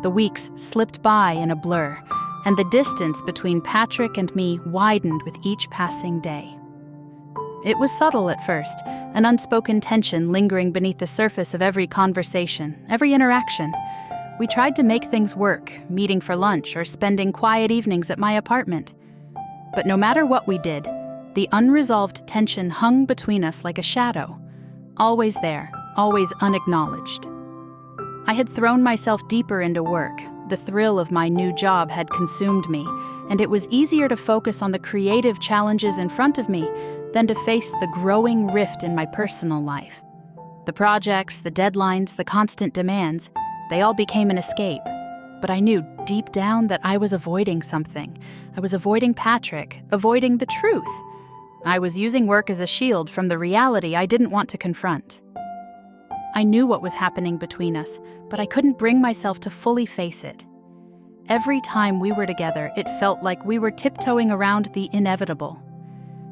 The weeks slipped by in a blur, and the distance between Patrick and me widened with each passing day. It was subtle at first, an unspoken tension lingering beneath the surface of every conversation, every interaction. We tried to make things work, meeting for lunch or spending quiet evenings at my apartment. But no matter what we did, the unresolved tension hung between us like a shadow, always there, always unacknowledged. I had thrown myself deeper into work. The thrill of my new job had consumed me, and it was easier to focus on the creative challenges in front of me than to face the growing rift in my personal life. The projects, the deadlines, the constant demands, they all became an escape. But I knew deep down that I was avoiding something. I was avoiding Patrick, avoiding the truth. I was using work as a shield from the reality I didn't want to confront. I knew what was happening between us, but I couldn't bring myself to fully face it. Every time we were together, it felt like we were tiptoeing around the inevitable.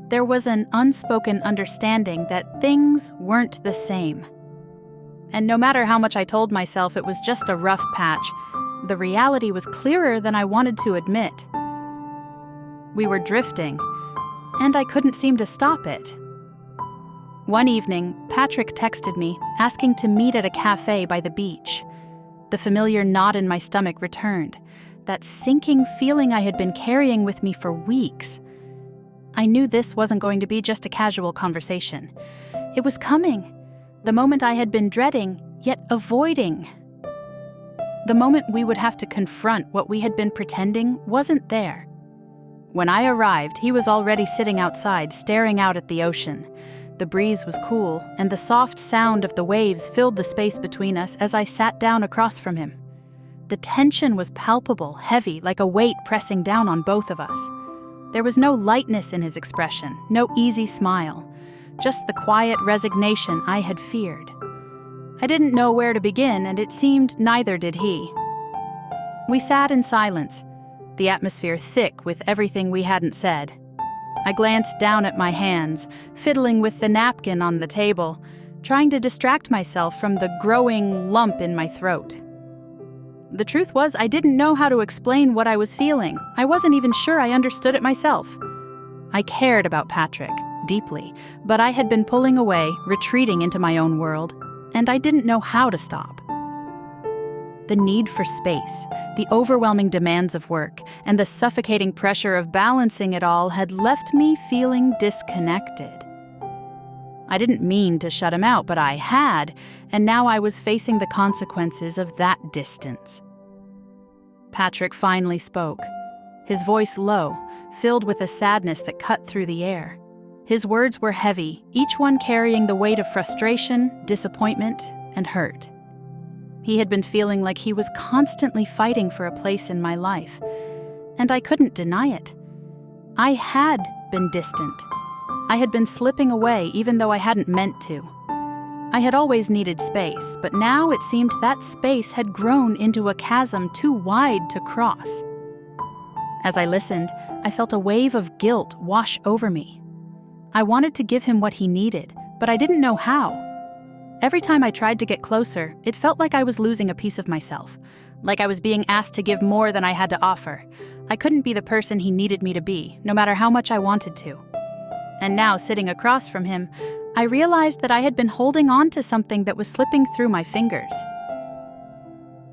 There was an unspoken understanding that things weren't the same. And no matter how much I told myself it was just a rough patch, the reality was clearer than I wanted to admit. We were drifting, and I couldn't seem to stop it. One evening, Patrick texted me, asking to meet at a cafe by the beach. The familiar knot in my stomach returned, that sinking feeling I had been carrying with me for weeks. I knew this wasn't going to be just a casual conversation. It was coming, the moment I had been dreading, yet avoiding. The moment we would have to confront what we had been pretending wasn't there. When I arrived, he was already sitting outside, staring out at the ocean. The breeze was cool, and the soft sound of the waves filled the space between us as I sat down across from him. The tension was palpable, heavy, like a weight pressing down on both of us. There was no lightness in his expression, no easy smile, just the quiet resignation I had feared. I didn't know where to begin, and it seemed neither did he. We sat in silence, the atmosphere thick with everything we hadn't said. I glanced down at my hands, fiddling with the napkin on the table, trying to distract myself from the growing lump in my throat. The truth was, I didn't know how to explain what I was feeling. I wasn't even sure I understood it myself. I cared about Patrick, deeply, but I had been pulling away, retreating into my own world, and I didn't know how to stop. The need for space, the overwhelming demands of work, and the suffocating pressure of balancing it all had left me feeling disconnected. I didn't mean to shut him out, but I had, and now I was facing the consequences of that distance. Patrick finally spoke, his voice low, filled with a sadness that cut through the air. His words were heavy, each one carrying the weight of frustration, disappointment, and hurt. He had been feeling like he was constantly fighting for a place in my life, and I couldn't deny it. I had been distant. I had been slipping away even though I hadn't meant to. I had always needed space, but now it seemed that space had grown into a chasm too wide to cross. As I listened, I felt a wave of guilt wash over me. I wanted to give him what he needed, but I didn't know how. Every time I tried to get closer, it felt like I was losing a piece of myself, like I was being asked to give more than I had to offer. I couldn't be the person he needed me to be, no matter how much I wanted to. And now, sitting across from him, I realized that I had been holding on to something that was slipping through my fingers.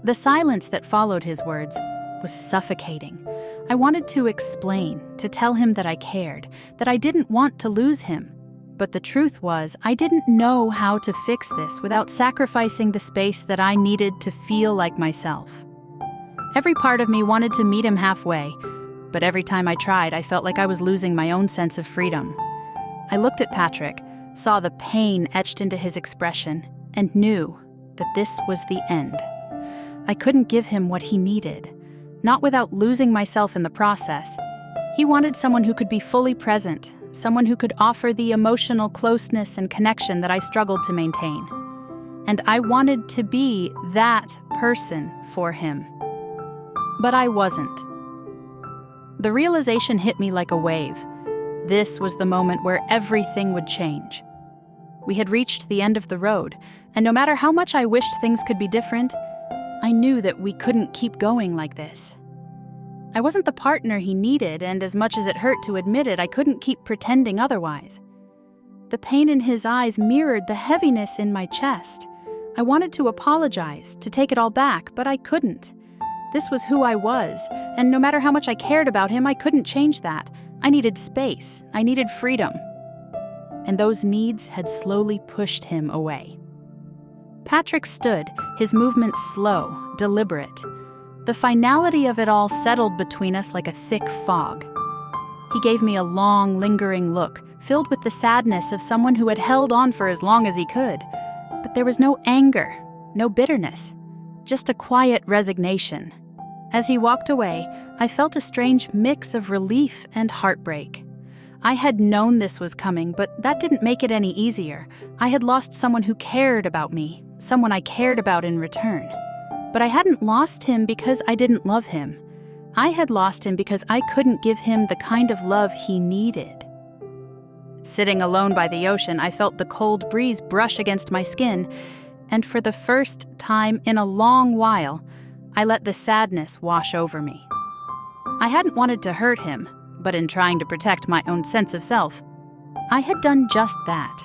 The silence that followed his words was suffocating. I wanted to explain, to tell him that I cared, that I didn't want to lose him. But the truth was, I didn't know how to fix this without sacrificing the space that I needed to feel like myself. Every part of me wanted to meet him halfway, but every time I tried, I felt like I was losing my own sense of freedom. I looked at Patrick, saw the pain etched into his expression, and knew that this was the end. I couldn't give him what he needed, not without losing myself in the process. He wanted someone who could be fully present, someone who could offer the emotional closeness and connection that I struggled to maintain. And I wanted to be that person for him. But I wasn't. The realization hit me like a wave. This was the moment where everything would change. We had reached the end of the road, and no matter how much I wished things could be different, I knew that we couldn't keep going like this. I wasn't the partner he needed, and as much as it hurt to admit it, I couldn't keep pretending otherwise. The pain in his eyes mirrored the heaviness in my chest. I wanted to apologize, to take it all back, but I couldn't. This was who I was, and no matter how much I cared about him, I couldn't change that. I needed space. I needed freedom. And those needs had slowly pushed him away. Patrick stood, his movements slow, deliberate. The finality of it all settled between us like a thick fog. He gave me a long, lingering look, filled with the sadness of someone who had held on for as long as he could. But there was no anger, no bitterness, just a quiet resignation. As he walked away, I felt a strange mix of relief and heartbreak. I had known this was coming, but that didn't make it any easier. I had lost someone who cared about me, someone I cared about in return. But I hadn't lost him because I didn't love him. I had lost him because I couldn't give him the kind of love he needed. Sitting alone by the ocean, I felt the cold breeze brush against my skin, and for the first time in a long while, I let the sadness wash over me. I hadn't wanted to hurt him, but in trying to protect my own sense of self, I had done just that.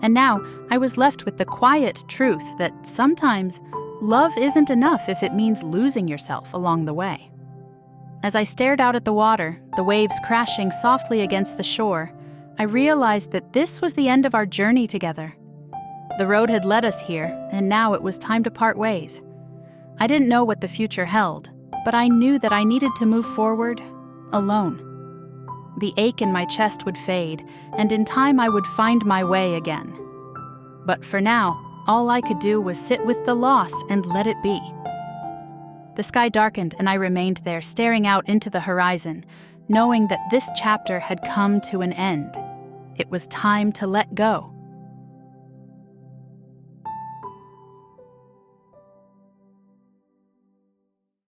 And now I was left with the quiet truth that sometimes love isn't enough if it means losing yourself along the way. As I stared out at the water, the waves crashing softly against the shore, I realized that this was the end of our journey together. The road had led us here, and now it was time to part ways. I didn't know what the future held, but I knew that I needed to move forward alone. The ache in my chest would fade, and in time I would find my way again. But for now, all I could do was sit with the loss and let it be. The sky darkened, and I remained there, staring out into the horizon, knowing that this chapter had come to an end. It was time to let go.